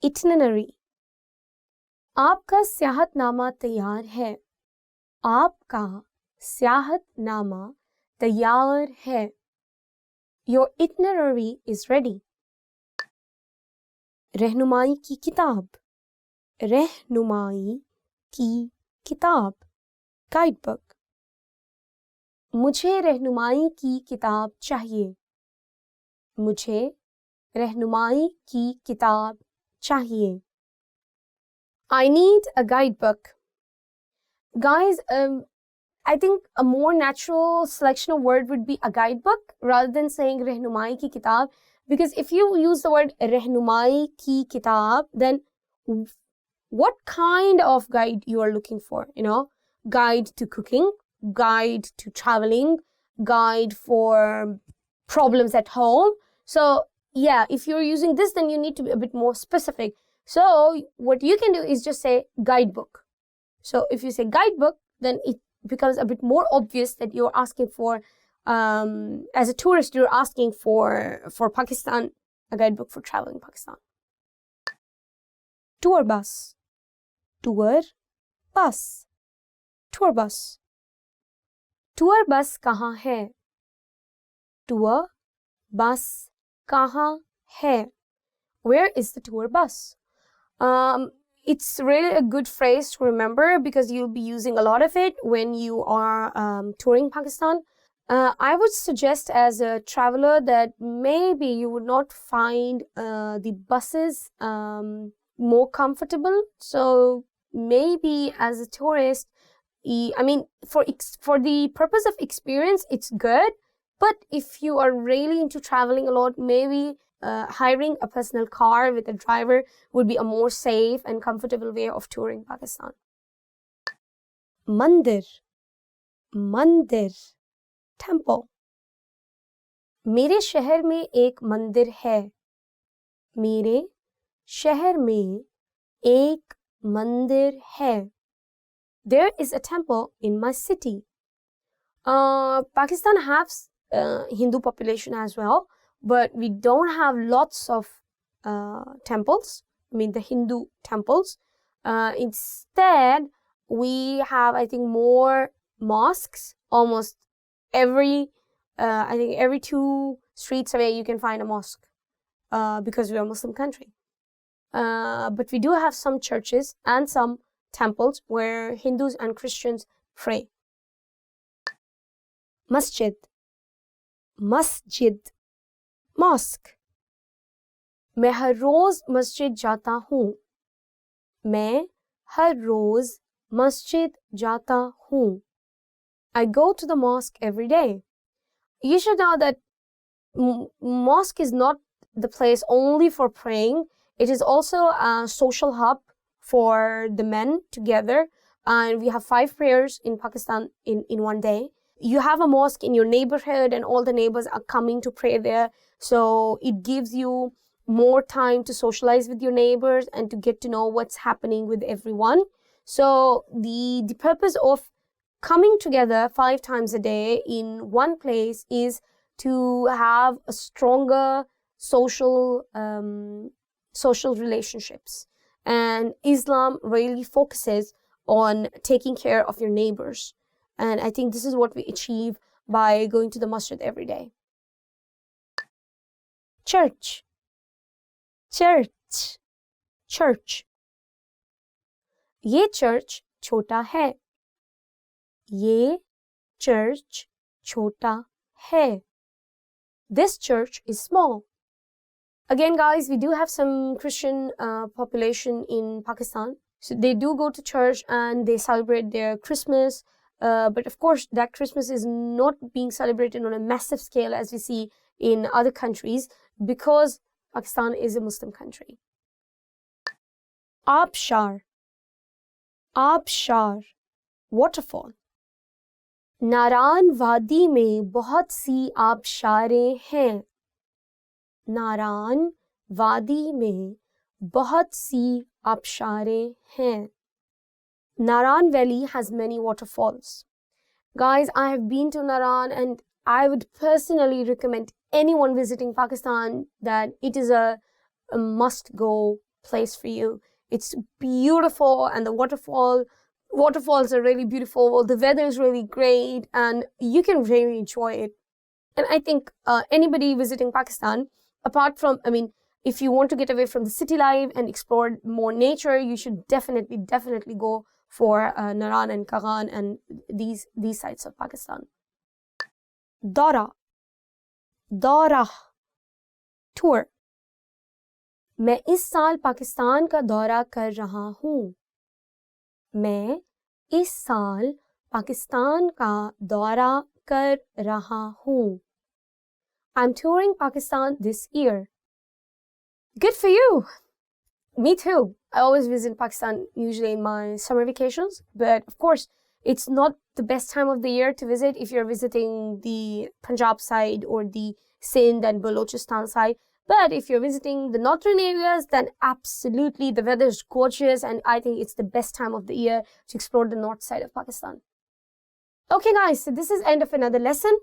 Itinerary. आपका सियाहतनामा तैयार है. आपका सियाहतनामा तैयार है. Your itinerary is ready. रहनुमाई की किताब. रहनुमाई की किताब. Guidebook. मुझे रहनुमाई की किताब चाहिए. मुझे रहनुमाई की किताब चाहिए. I need a guidebook. Guys, I think a more natural selection of word would be a guidebook rather than saying रहनुमाई की किताब. Because if you use the word रहनुमाई की किताब, then what kind of guide you are looking for? Guide to cooking, guide to traveling, guide for problems at home. So yeah, if you're using this, then you need to be a bit more specific. So what you can do is just say guidebook. So if you say guidebook, then it becomes a bit more obvious that you're asking for, as a tourist, you're asking for Pakistan, a guidebook for traveling Pakistan. Tour bus. Tour bus. Tour bus. Tour bus कहाँ है? Tour bus कहाँ है? Where is the tour bus? It's really a good phrase to remember because you'll be using a lot of it when you are touring Pakistan. I would suggest as a traveler that maybe you would not find the buses more comfortable. So maybe as a tourist, for the purpose of experience, it's good. But if you are really into traveling a lot, maybe hiring a personal car with a driver would be a more safe and comfortable way of touring Pakistan. Mandir. Mandir. Temple. मेरे शहर में एक मंदिर है. मेरे शहर में एक मंदिर है. There is a temple in my city. Pakistan has Hindu population as well, but we don't have lots of temples. The Hindu temples. Instead, we have, I think, more mosques. Almost every 2 streets away you can find a mosque, because we are a Muslim country. But we do have some churches and some temples where Hindus and Christians pray. Masjid. मस्जिद mosque. मैं हर रोज मस्जिद जाता हूँ. मैं हर रोज मस्जिद जाता हूँ. I go to the mosque every day. You should know that mosque is not the place only for praying. It is also a social hub for the men together. And we have 5 prayers in Pakistan in one day. You have a mosque in your neighborhood and all the neighbors are coming to pray there. So it gives you more time to socialize with your neighbors and to get to know what's happening with everyone. So the purpose of coming together 5 times a day in one place is to have a stronger social relationships. And Islam really focuses on taking care of your neighbors. And I think this is what we achieve by going to the masjid every day. Church. Church. Church. ये church छोटा है. ये church छोटा है. This church is small. Again, guys, we do have some Christian population in Pakistan. So they do go to church and they celebrate their Christmas. But of course, that Christmas is not being celebrated on a massive scale as we see in other countries because Pakistan is a Muslim country. Abshar. Abshar. Waterfall. नारान वादी में बहुत सी आबशारें हैं. नारान वादी में बहुत सी आबशारें हैं. Naran Valley has many waterfalls. Guys, I have been to Naran and I would personally recommend anyone visiting Pakistan that it is a must-go place for you. It's beautiful and the waterfalls are really beautiful. The weather is really great and you can really enjoy it. And I think anybody visiting Pakistan, apart from, if you want to get away from the city life and explore more nature, you should definitely go for Naran and Kaghan and these sides of Pakistan. Dora. Dora. Tour. मैं इस साल पाकिस्तान का दौरा कर रहा हूँ. मैं इस साल पाकिस्तान का दौरा कर रहा हूँ. I'm touring Pakistan this year. Good for you. Me too. I always visit Pakistan usually in my summer vacations, but of course, it's not the best time of the year to visit if you're visiting the Punjab side or the Sindh and Balochistan side. But if you're visiting the northern areas, then absolutely the weather is gorgeous and I think it's the best time of the year to explore the north side of Pakistan. Okay guys, so this is end of another lesson.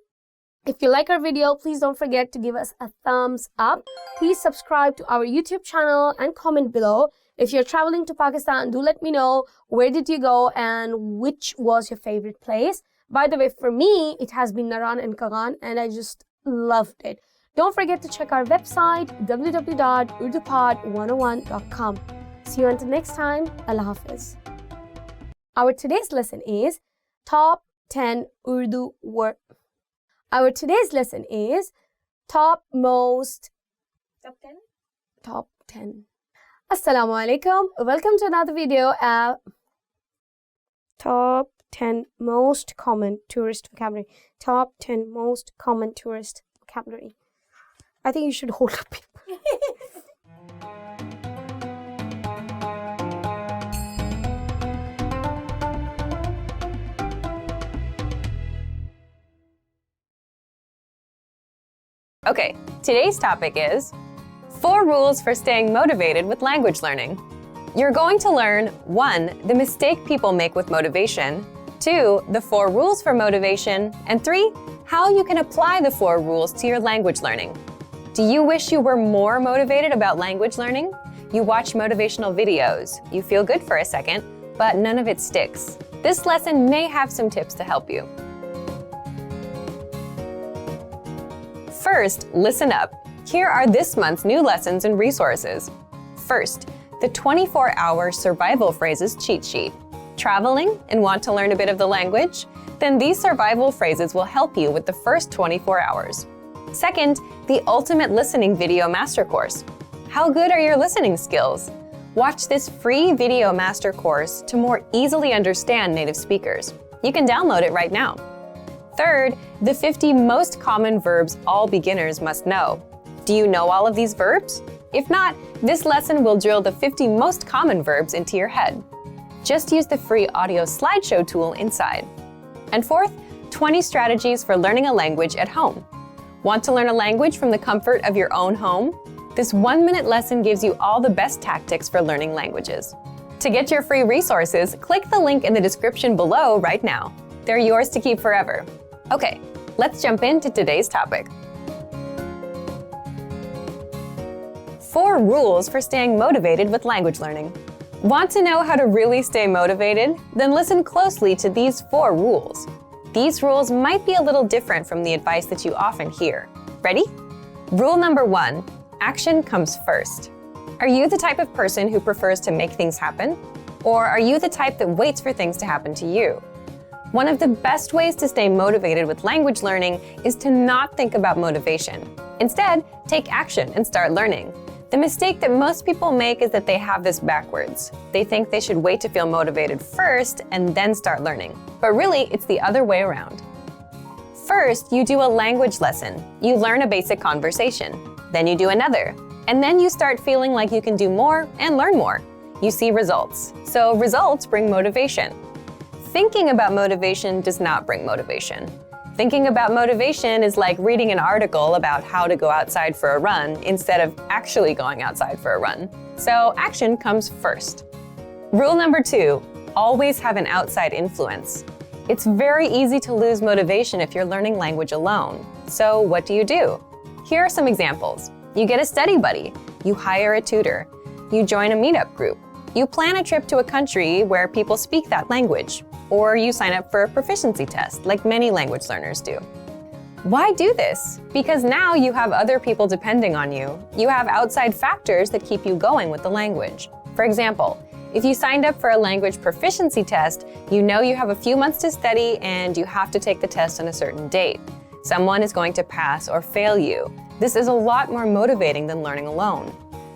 If you like our video, please don't forget to give us a thumbs up. Please subscribe to our YouTube channel and comment below. If you're traveling to Pakistan, do let me know where did you go and which was your favorite place. By the way, for me, it has been Naran and Kaghan and I just loved it. Don't forget to check our website www.urdupod101.com. See you until next time. Allah Hafiz. Our today's lesson is Top 10 Urdu Words. Our today's lesson is Top 10? Top 10. Assalamu alaikum. Welcome to another video of Top 10 Most Common Tourist Vocabulary. Top 10 Most Common Tourist Vocabulary. I think you should hold up paper. Okay, today's topic is 4 rules for staying motivated with language learning. You're going to learn 1. The mistake people make with motivation, 2. The 4 rules for motivation, and 3. How you can apply the 4 rules to your language learning. Do you wish you were more motivated about language learning? You watch motivational videos, you feel good for a second, but none of it sticks. This lesson may have some tips to help you. First, listen up. Here are this month's new lessons and resources. First, the 24-hour survival phrases cheat sheet. Traveling and want to learn a bit of the language? Then these survival phrases will help you with the first 24 hours. Second, the Ultimate Listening Video Master Course. How good are your listening skills? Watch this free video master course to more easily understand native speakers. You can download it right now. Third, the 50 most common verbs all beginners must know. Do you know all of these verbs? If not, this lesson will drill the 50 most common verbs into your head. Just use the free audio slideshow tool inside. And fourth, 20 strategies for learning a language at home. Want to learn a language from the comfort of your own home? This 1-minute lesson gives you all the best tactics for learning languages. To get your free resources, click the link in the description below right now. They're yours to keep forever. Okay, let's jump into today's topic. 4 rules for staying motivated with language learning. Want to know how to really stay motivated? Then listen closely to these 4 rules. These rules might be a little different from the advice that you often hear. Ready? Rule number 1, action comes first. Are you the type of person who prefers to make things happen? Or are you the type that waits for things to happen to you? One of the best ways to stay motivated with language learning is to not think about motivation. Instead, take action and start learning. The mistake that most people make is that they have this backwards. They think they should wait to feel motivated first and then start learning. But really, it's the other way around. First, you do a language lesson. You learn a basic conversation. Then you do another. And then you start feeling like you can do more and learn more. You see results. So results bring motivation. Thinking about motivation does not bring motivation. Thinking about motivation is like reading an article about how to go outside for a run instead of actually going outside for a run. So action comes first. Rule number 2, always have an outside influence. It's very easy to lose motivation if you're learning language alone. So what do? Here are some examples. You get a study buddy. You hire a tutor. You join a meetup group. You plan a trip to a country where people speak that language. Or you sign up for a proficiency test, like many language learners do. Why do this? Because now you have other people depending on you. You have outside factors that keep you going with the language. For example, if you signed up for a language proficiency test, you know you have a few months to study and you have to take the test on a certain date. Someone is going to pass or fail you. This is a lot more motivating than learning alone.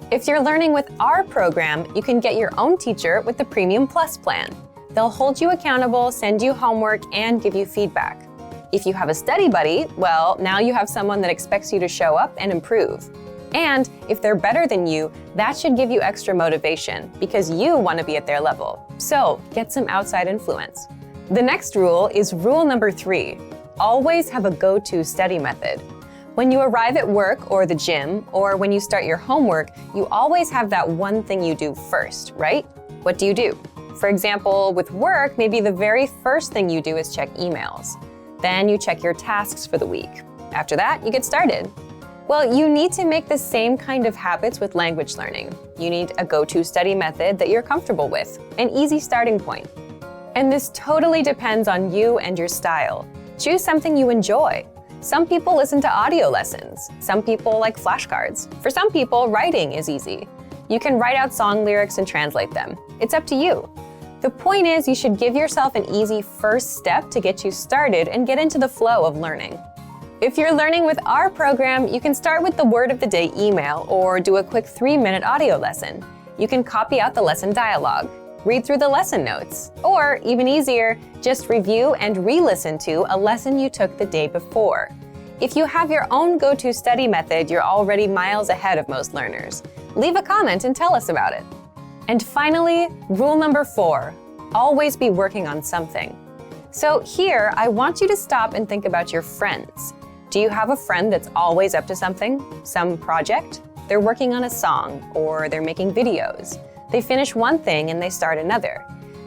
If you're learning with our program, you can get your own teacher with the Premium Plus plan. They'll hold you accountable, send you homework, and give you feedback. If you have a study buddy, well, now you have someone that expects you to show up and improve. And if they're better than you, that should give you extra motivation because you want to be at their level. So get some outside influence. The next rule is rule number 3. Always have a go-to study method. When you arrive at work or the gym, or when you start your homework, you always have that one thing you do first, right? What do? For example, with work, maybe the very first thing you do is check emails. Then you check your tasks for the week. After that, you get started. Well, you need to make the same kind of habits with language learning. You need a go-to study method that you're comfortable with, an easy starting point. And this totally depends on you and your style. Choose something you enjoy. Some people listen to audio lessons. Some people like flashcards. For some people, writing is easy. You can write out song lyrics and translate them. It's up to you. The point is, you should give yourself an easy first step to get you started and get into the flow of learning. If you're learning with our program, you can start with the word of the day email or do a quick 3-minute audio lesson. You can copy out the lesson dialogue, read through the lesson notes, or even easier, just review and re-listen to a lesson you took the day before. If you have your own go-to study method, you're already miles ahead of most learners. Leave a comment and tell us about it. And finally, rule number 4, always be working on something. So here, I want you to stop and think about your friends. Do you have a friend that's always up to something? Some project? They're working on a song, or they're making videos. They finish one thing and they start another.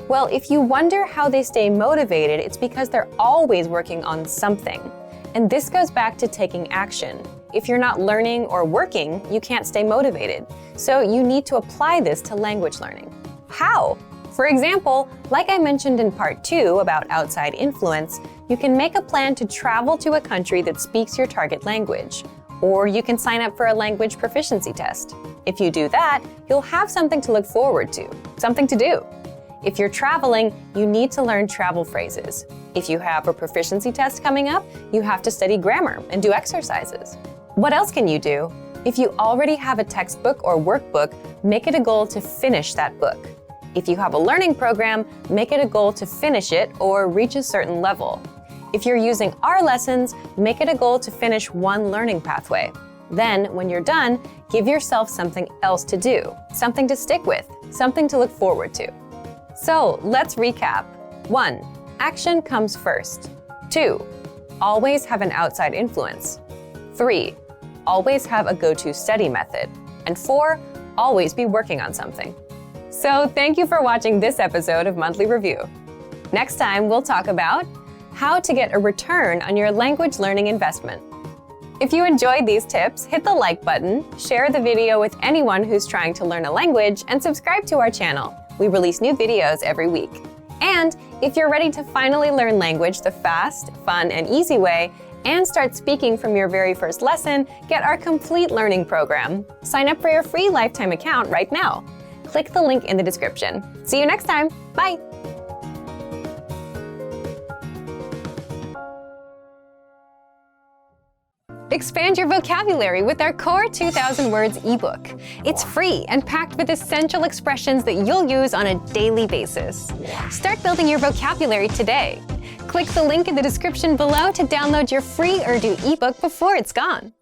Well, if you wonder how they stay motivated, it's because they're always working on something. And this goes back to taking action. If you're not learning or working, you can't stay motivated. So you need to apply this to language learning. How? For example, like I mentioned in part 2 about outside influence, you can make a plan to travel to a country that speaks your target language. Or you can sign up for a language proficiency test. If you do that, you'll have something to look forward to, something to do. If you're traveling, you need to learn travel phrases. If you have a proficiency test coming up, you have to study grammar and do exercises. What else can you do? If you already have a textbook or workbook, make it a goal to finish that book. If you have a learning program, make it a goal to finish it or reach a certain level. If you're using our lessons, make it a goal to finish one learning pathway. Then, when you're done, give yourself something else to do, something to stick with, something to look forward to. So, let's recap. 1. Action comes first. 2. Always have an outside influence. 3. Always have a go-to study method. And 4. Always be working on something. So, thank you for watching this episode of Monthly Review. Next time, we'll talk about how to get a return on your language learning investment. If you enjoyed these tips, hit the like button, share the video with anyone who's trying to learn a language, and subscribe to our channel. We release new videos every week. And if you're ready to finally learn language the fast, fun, and easy way, and start speaking from your very first lesson, get our complete learning program. Sign up for your free lifetime account right now. Click the link in the description. See you next time. Bye! Expand your vocabulary with our Core 2000 Words ebook. It's free and packed with essential expressions that you'll use on a daily basis. Start building your vocabulary today. Click the link in the description below to download your free Urdu ebook before it's gone.